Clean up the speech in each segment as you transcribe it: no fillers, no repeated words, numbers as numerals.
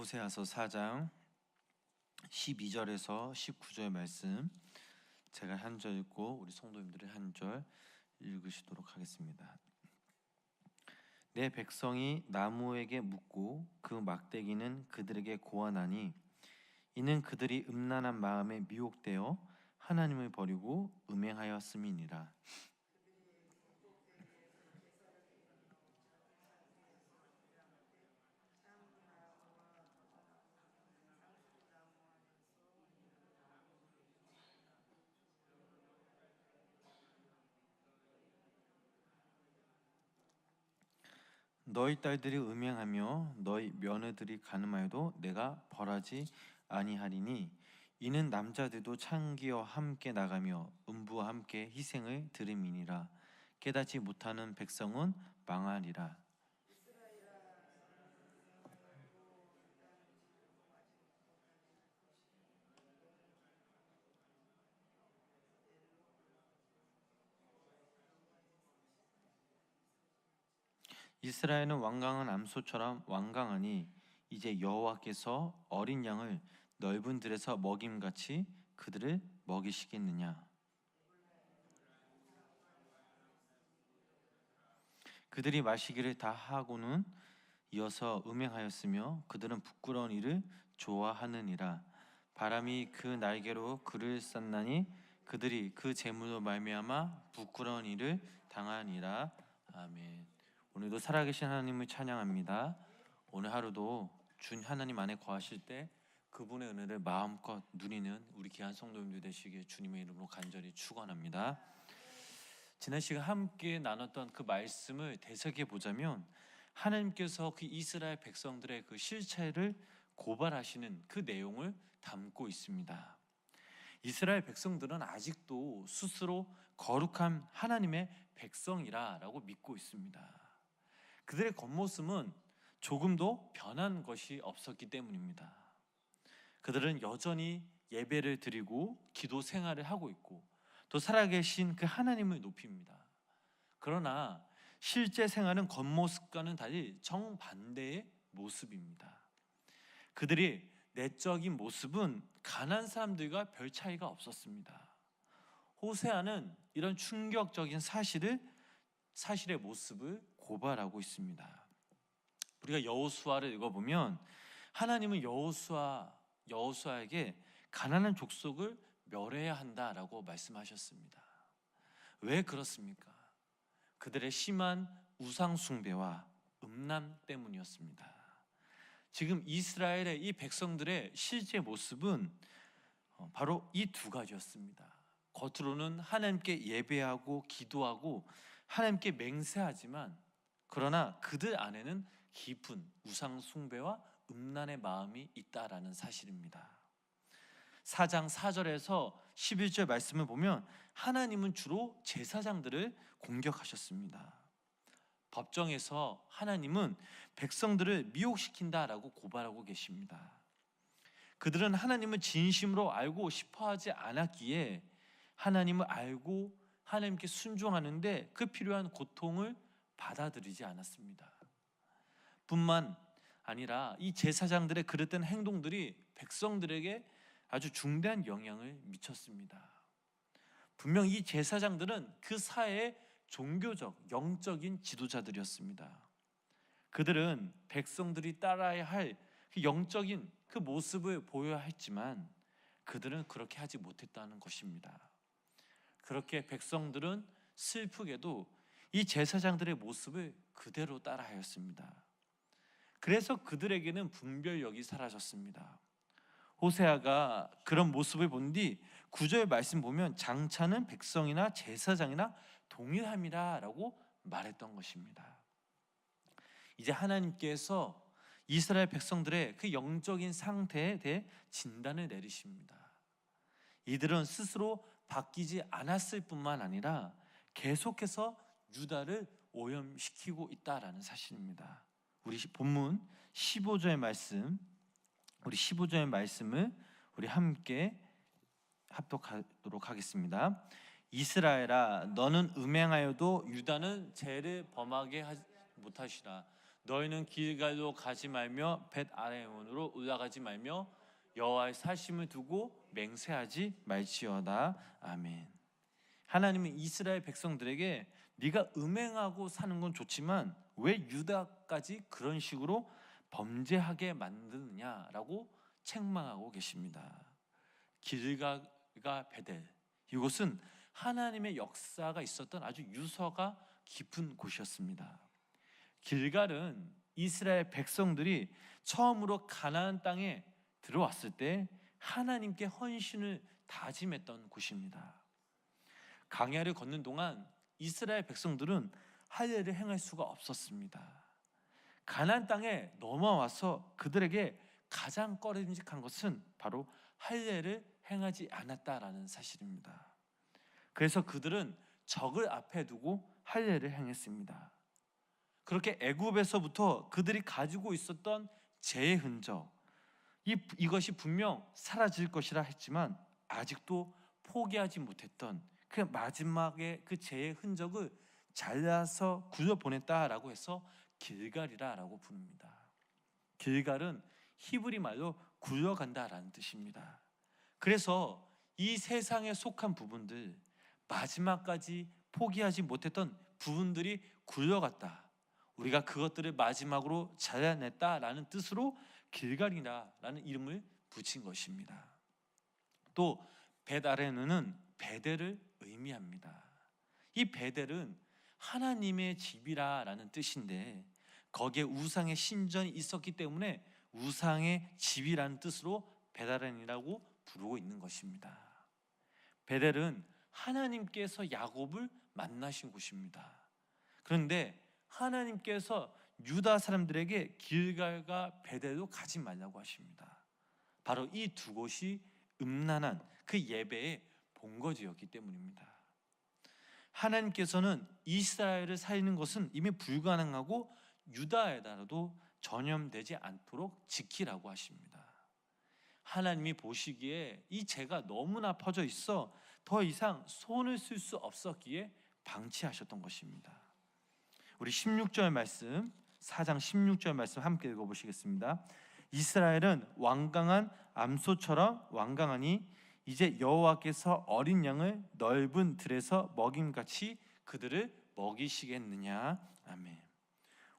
호세아서 4장 12절에서 19절 말씀 제가 한 절 읽고 우리 성도님들이 한 절 읽으시도록 하겠습니다. 내 백성이 나무에게 묻고 그 막대기는 그들에게 고하나니 이는 그들이 음란한 마음에 미혹되어 하나님을 버리고 음행하였음이니라. 너희 딸들이 음행하며 너희 며느들이 간음하여도 내가 벌하지 아니하리니 이는 남자들도 창기와 함께 나가며 음부와 함께 희생을 드림이니라. 깨닫지 못하는 백성은 망하리라. 이스라엘은 완강한 암소처럼 완강하니 이제 여호와께서 어린 양을 넓은 들에서 먹임같이 그들을 먹이시겠느냐. 그들이 마시기를 다 하고는 이어서 음행하였으며 그들은 부끄러운 일을 좋아하느니라. 바람이 그 날개로 그를 쌌나니 그들이 그 재물로 말미암아 부끄러운 일을 당하니라. 아멘. 오늘도 살아계신 하나님을 찬양합니다. 오늘 하루도 준 하나님 안에 거하실 때 그분의 은혜를 마음껏 누리는 우리 귀한 성도님들 되시기에 주님의 이름으로 간절히 축원합니다. 지난 시간 함께 나눴던 그 말씀을 되새겨 보자면 하나님께서 그 이스라엘 백성들의 그 실체를 고발하시는 그 내용을 담고 있습니다. 이스라엘 백성들은 아직도 스스로 거룩한 하나님의 백성이라고 믿고 있습니다. 그들의 겉모습은 조금도 변한 것이 없었기 때문입니다. 그들은 여전히 예배를 드리고 기도 생활을 하고 있고 또 살아계신 그 하나님을 높입니다. 그러나 실제 생활은 겉모습과는 달리 정반대의 모습입니다. 그들이 내적인 모습은 가난한 사람들과 별 차이가 없었습니다. 호세아는 이런 충격적인 사실의 모습을 고발하고 있습니다. 우리가 여호수아를 읽어보면 하나님은 여호수아에게 가난한 족속을 멸해야 한다라고 말씀하셨습니다. 왜 그렇습니까? 그들의 심한 우상 숭배와 음란 때문이었습니다. 지금 이스라엘의 이 백성들의 실제 모습은 바로 이 두 가지였습니다. 겉으로는 하나님께 예배하고 기도하고 하나님께 맹세하지만 그러나 그들 안에는 깊은 우상 숭배와 음란의 마음이 있다라는 사실입니다. 4장 4절에서 11절 말씀을 보면 하나님은 주로 제사장들을 공격하셨습니다. 법정에서 하나님은 백성들을 미혹시킨다라고 고발하고 계십니다. 그들은 하나님을 진심으로 알고 싶어하지 않았기에 하나님을 알고 하나님께 순종하는데 그 필요한 고통을 받아들이지 않았습니다. 뿐만 아니라 이 제사장들의 그릇된 행동들이 백성들에게 아주 중대한 영향을 미쳤습니다. 분명 이 제사장들은 그 사회의 종교적, 영적인 지도자들이었습니다. 그들은 백성들이 따라야 할 그 영적인 그 모습을 보여야 했지만 그들은 그렇게 하지 못했다는 것입니다. 그렇게 백성들은 슬프게도 이 제사장들의 모습을 그대로 따라하였습니다. 그래서 그들에게는 분별력이 사라졌습니다. 호세아가 그런 모습을 본 뒤 9절 말씀 보면 장차는 백성이나 제사장이나 동일함이라 라고 말했던 것입니다. 이제 하나님께서 이스라엘 백성들의 그 영적인 상태에 대해 진단을 내리십니다. 이들은 스스로 바뀌지 않았을 뿐만 아니라 계속해서 유다를 오염시키고 있다라는 사실입니다. 우리 본문 15절 말씀, 우리 15절 말씀을 우리 함께 합독하도록 하겠습니다. 이스라엘아, 너는 음행하여도 유다는 죄를 범하게 못하시라. 너희는 길갈로 가지 말며 벳 아레몬으로 올라가지 말며 여호와의 사심을 두고 맹세하지 말지어다. 아멘. 하나님은 이스라엘 백성들에게 네가 음행하고 사는 건 좋지만 왜 유다까지 그런 식으로 범죄하게 만드느냐라고 책망하고 계십니다. 길갈과 베델, 이곳은 하나님의 역사가 있었던 아주 유서가 깊은 곳이었습니다. 길갈은 이스라엘 백성들이 처음으로 가나안 땅에 들어왔을 때 하나님께 헌신을 다짐했던 곳입니다. 광야를 걷는 동안 이스라엘 백성들은 할례를 행할 수가 없었습니다. 가나안 땅에 넘어와서 그들에게 가장 꺼림직한 것은 바로 할례를 행하지 않았다라는 사실입니다. 그래서 그들은 적을 앞에 두고 할례를 행했습니다. 그렇게 애굽에서부터 그들이 가지고 있었던 죄의 흔적, 이것이 분명 사라질 것이라 했지만 아직도 포기하지 못했던 그 마지막에 그 죄의 흔적을 잘라서 굴려보냈다라고 해서 길갈이라고 부릅니다. 길갈은 히브리 말로 굴러간다라는 뜻입니다. 그래서 이 세상에 속한 부분들, 마지막까지 포기하지 못했던 부분들이 굴러갔다, 우리가 그것들을 마지막으로 잘라냈다라는 뜻으로 길갈이라는 이름을 붙인 것입니다. 또 벳아레는은 베델을 의미합니다. 이 베델은 하나님의 집이라는 뜻인데 거기에 우상의 신전이 있었기 때문에 우상의 집이라는 뜻으로 벳아렌이라고 부르고 있는 것입니다. 베델은 하나님께서 야곱을 만나신 곳입니다. 그런데 하나님께서 유다 사람들에게 길갈과 베델로 가지 말라고 하십니다. 바로 이 두 곳이 음란한 그 예배의 본거지였기 때문입니다. 하나님께서는 이스라엘을 살리는 것은 이미 불가능하고 유다에다도 전염되지 않도록 지키라고 하십니다. 하나님이 보시기에 이 죄가 너무나 퍼져 있어 더 이상 손을 쓸 수 없었기에 방치하셨던 것입니다. 우리 16절 말씀, 4장 16절 말씀 함께 읽어보시겠습니다. 이스라엘은 완강한 암소처럼 완강하니 이제 여호와께서 어린 양을 넓은 들에서 먹임같이 그들을 먹이시겠느냐. 아멘.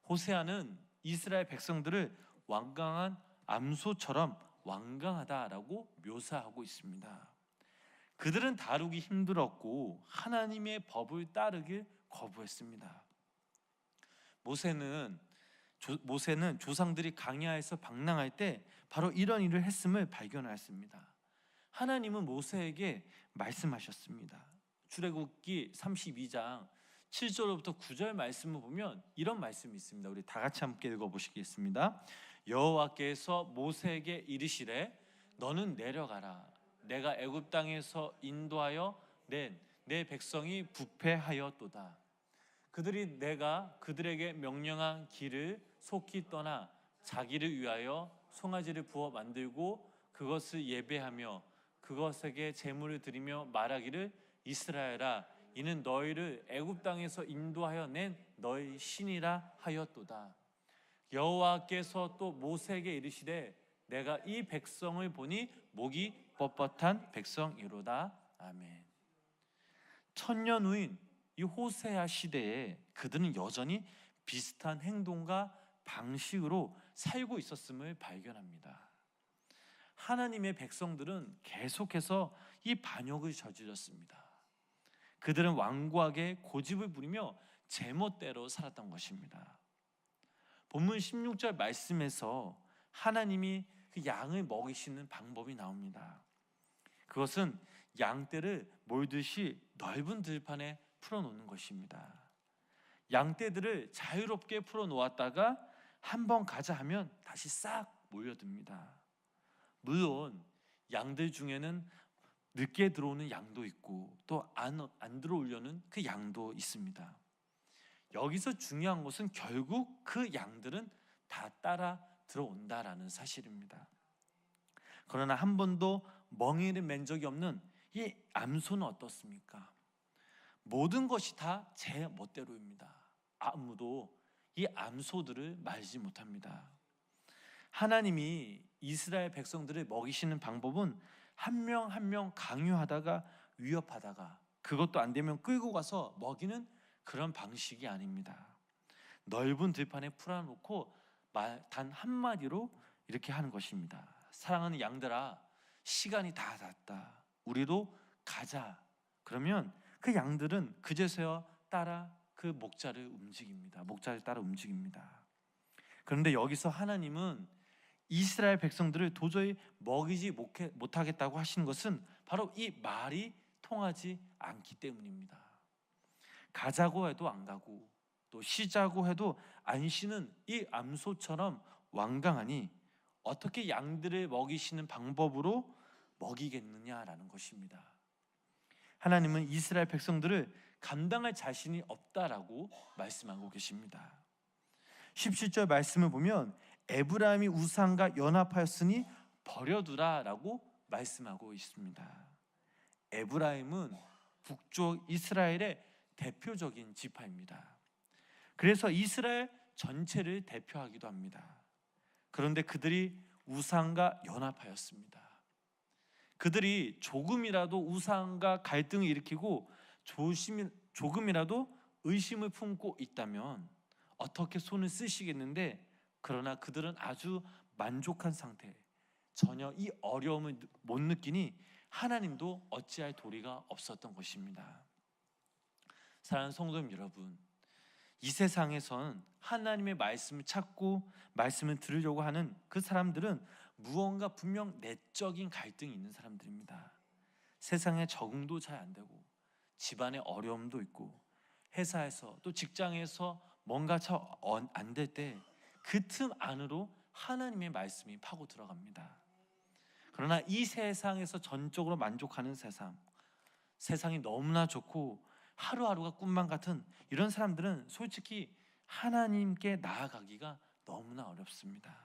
호세아는 이스라엘 백성들을 완강한 암소처럼 완강하다라고 묘사하고 있습니다. 그들은 다루기 힘들었고 하나님의 법을 따르길 거부했습니다. 모세는 조상들이 광야에서 방랑할 때 바로 이런 일을 했음을 발견하였습니다. 하나님은 모세에게 말씀하셨습니다. 출애굽기 32장 7절부터 9절 말씀을 보면 이런 말씀이 있습니다. 우리 다 같이 함께 읽어보시겠습니다. 여호와께서 모세에게 이르시되 너는 내려가라. 내가 애굽 땅에서 인도하여 내 백성이 부패하였도다. 그들이 내가 그들에게 명령한 길을 속히 떠나 자기를 위하여 송아지를 부어 만들고 그것을 예배하며 그것에게 제물을 드리며 말하기를 이스라엘아 이는 너희를 애굽 땅에서 인도하여 낸 너희 신이라 하였도다. 여호와께서 또 모세에게 이르시되 내가 이 백성을 보니 목이 뻣뻣한 백성이로다. 아멘. 천년 후인 이 호세아 시대에 그들은 여전히 비슷한 행동과 방식으로 살고 있었음을 발견합니다. 하나님의 백성들은 계속해서 이 반역을 저질렀습니다. 그들은 완고하게 고집을 부리며 제멋대로 살았던 것입니다. 본문 16절 말씀에서 하나님이 그 양을 먹이시는 방법이 나옵니다. 그것은 양떼를 몰듯이 넓은 들판에 풀어놓는 것입니다. 양떼들을 자유롭게 풀어놓았다가 한번 가자 하면 다시 싹 몰려듭니다. 물론 양들 중에는 늦게 들어오는 양도 있고 또 안 들어오려는 그 양도 있습니다. 여기서 중요한 것은 결국 그 양들은 다 따라 들어온다라는 사실입니다. 그러나 한 번도 멍에를 맨 적이 없는 이 암소는 어떻습니까? 모든 것이 다 제 멋대로입니다. 아무도 이 암소들을 말지 못합니다. 하나님이 이스라엘 백성들을 먹이시는 방법은 한 명 한 명 강요하다가 위협하다가 그것도 안 되면 끌고 가서 먹이는 그런 방식이 아닙니다. 넓은 들판에 풀어놓고 단 한마디로 이렇게 하는 것입니다. 사랑하는 양들아, 시간이 다 됐다. 우리도 가자. 그러면 그 양들은 그제서야 따라 그 목자를 움직입니다. 목자를 따라 움직입니다. 그런데 여기서 하나님은 이스라엘 백성들을 도저히 먹이지 못하겠다고 하시는 것은 바로 이 말이 통하지 않기 때문입니다. 가자고 해도 안 가고 또 쉬자고 해도 안 쉬는 이 암소처럼 완강하니 어떻게 양들을 먹이시는 방법으로 먹이겠느냐라는 것입니다. 하나님은 이스라엘 백성들을 감당할 자신이 없다라고 말씀하고 계십니다. 17절 말씀을 보면 에브라임이 우상과 연합하였으니 버려두라라고 말씀하고 있습니다. 에브라임은 북쪽 이스라엘의 대표적인 지파입니다. 그래서 이스라엘 전체를 대표하기도 합니다. 그런데 그들이 우상과 연합하였습니다. 그들이 조금이라도 우상과 갈등을 일으키고 조금이라도 의심을 품고 있다면 어떻게 손을 쓰시겠는데, 그러나 그들은 아주 만족한 상태, 전혀 이 어려움을 못 느끼니 하나님도 어찌할 도리가 없었던 것입니다. 사랑하는 성도님 여러분, 이 세상에선 하나님의 말씀을 찾고 말씀을 들으려고 하는 그 사람들은 무언가 분명 내적인 갈등이 있는 사람들입니다. 세상에 적응도 잘 안 되고 집안에 어려움도 있고 회사에서 또 직장에서 뭔가 잘 안 될 때 그 틈 안으로 하나님의 말씀이 파고 들어갑니다. 그러나 이 세상에서 전적으로 만족하는 세상이 너무나 좋고 하루하루가 꿈만 같은 이런 사람들은 솔직히 하나님께 나아가기가 너무나 어렵습니다.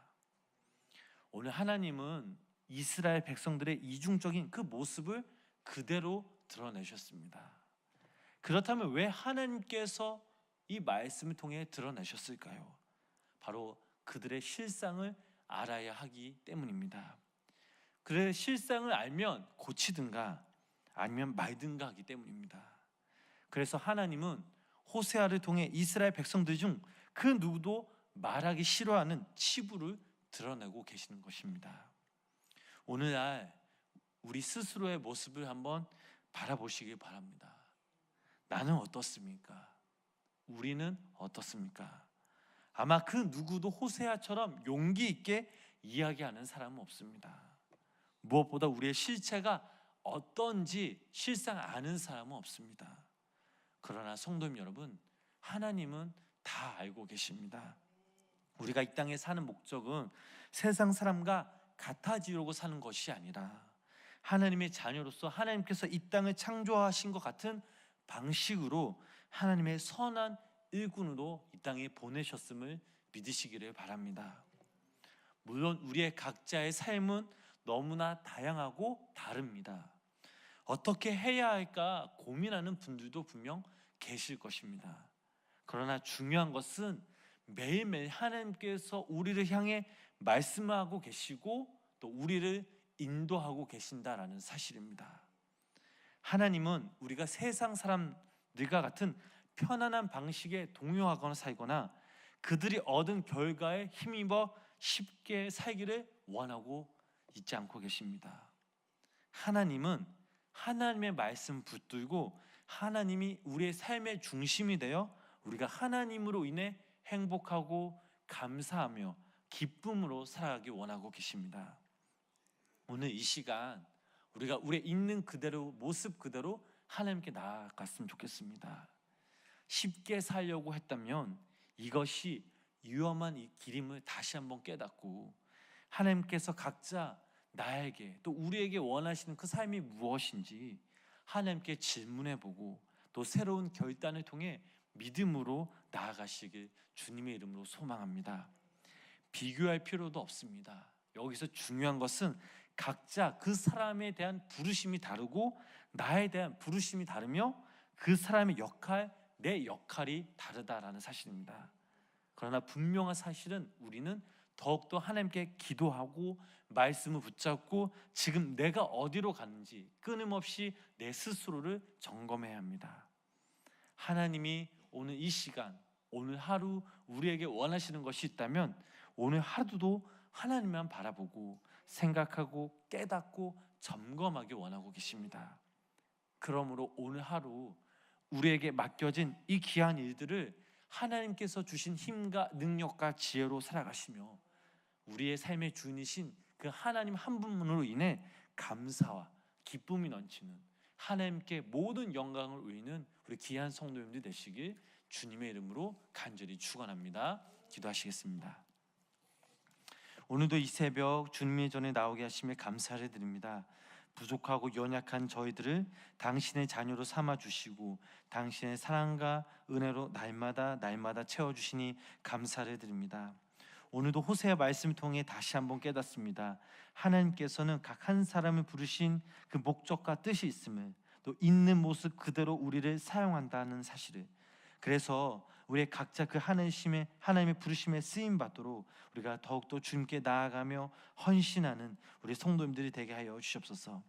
오늘 하나님은 이스라엘 백성들의 이중적인 그 모습을 그대로 드러내셨습니다. 그렇다면 왜 하나님께서 이 말씀을 통해 드러내셨을까요? 바로 그들의 실상을 알아야 하기 때문입니다. 그들의 실상을 알면 고치든가 아니면 말든가 하기 때문입니다. 그래서 하나님은 호세아를 통해 이스라엘 백성들 중 그 누구도 말하기 싫어하는 치부를 드러내고 계시는 것입니다. 오늘날 우리 스스로의 모습을 한번 바라보시기 바랍니다. 나는 어떻습니까? 우리는 어떻습니까? 아마 그 누구도 호세아처럼 용기 있게 이야기하는 사람은 없습니다. 무엇보다 우리의 실체가 어떤지 실상 아는 사람은 없습니다. 그러나 성도님 여러분, 하나님은 다 알고 계십니다. 우리가 이 땅에 사는 목적은 세상 사람과 같아지려고 사는 것이 아니라 하나님의 자녀로서 하나님께서 이 땅을 창조하신 것 같은 방식으로 하나님의 선한 일꾼으로 이 땅에 보내셨음을 믿으시기를 바랍니다. 물론 우리의 각자의 삶은 너무나 다양하고 다릅니다. 어떻게 해야 할까 고민하는 분들도 분명 계실 것입니다. 그러나 중요한 것은 매일매일 하나님께서 우리를 향해 말씀하고 계시고 또 우리를 인도하고 계신다라는 사실입니다. 하나님은 우리가 세상 사람들과 같은 편안한 방식에 동요하거나 살거나 그들이 얻은 결과에 힘입어 쉽게 살기를 원하고 있지 않고 계십니다. 하나님은 하나님의 말씀 붙들고 하나님이 우리의 삶의 중심이 되어 우리가 하나님으로 인해 행복하고 감사하며 기쁨으로 살아가기 원하고 계십니다. 오늘 이 시간 우리가 우리의 있는 그대로 모습 그대로 하나님께 나아갔으면 좋겠습니다. 쉽게 살려고 했다면 이것이 위험한 이 길임을 다시 한번 깨닫고 하나님께서 각자 나에게 또 우리에게 원하시는 그 삶이 무엇인지 하나님께 질문해보고 또 새로운 결단을 통해 믿음으로 나아가시길 주님의 이름으로 소망합니다. 비교할 필요도 없습니다. 여기서 중요한 것은 각자 그 사람에 대한 부르심이 다르고 나에 대한 부르심이 다르며 그 사람의 역할, 내 역할이 다르다라는 사실입니다. 그러나 분명한 사실은 우리는 더욱더 하나님께 기도하고 말씀을 붙잡고 지금 내가 어디로 가는지 끊임없이 내 스스로를 점검해야 합니다. 하나님이 오늘 이 시간, 오늘 하루 우리에게 원하시는 것이 있다면 오늘 하루도 하나님만 바라보고 생각하고 깨닫고 점검하기 원하고 계십니다. 그러므로 오늘 하루 우리에게 맡겨진 이 귀한 일들을 하나님께서 주신 힘과 능력과 지혜로 살아가시며 우리의 삶의 주인이신 그 하나님 한 분으로 인해 감사와 기쁨이 넘치는 하나님께 모든 영광을 올리는 우리 귀한 성도님들 되시길 주님의 이름으로 간절히 축원합니다. 기도하시겠습니다. 오늘도 이 새벽 주님의 전에 나오게 하심에 감사를 드립니다. 부족하고 연약한 저희들을 당신의 자녀로 삼아주시고 당신의 사랑과 은혜로 날마다 채워주시니 감사를 드립니다. 오늘도 호세아 말씀 통해 다시 한번 깨닫습니다. 하나님께서는 각 한 사람을 부르신 그 목적과 뜻이 있음을, 또 있는 모습 그대로 우리를 사용한다는 사실을, 그래서 우리 각자 그 하나님의 부르심에 쓰임 받도록 우리가 더욱더 주님께 나아가며 헌신하는 우리 성도님들이 되게 하여 주시옵소서.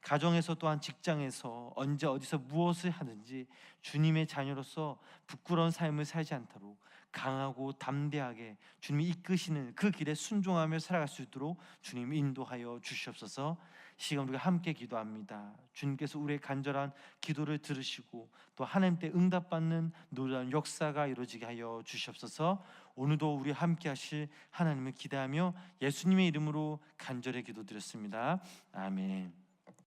가정에서 또한 직장에서 언제 어디서 무엇을 하든지 주님의 자녀로서 부끄러운 삶을 살지 않도록 강하고 담대하게 주님이 이끄시는 그 길에 순종하며 살아갈 수 있도록 주님 인도하여 주시옵소서. 시간 우리가 함께 기도합니다. 주님께서 우리의 간절한 기도를 들으시고 또 하나님 때 응답받는 놀라운 역사가 이루어지게 하여 주시옵소서. 오늘도 우리 함께 하실 하나님을 기대하며 예수님의 이름으로 간절히 기도드렸습니다. 아멘.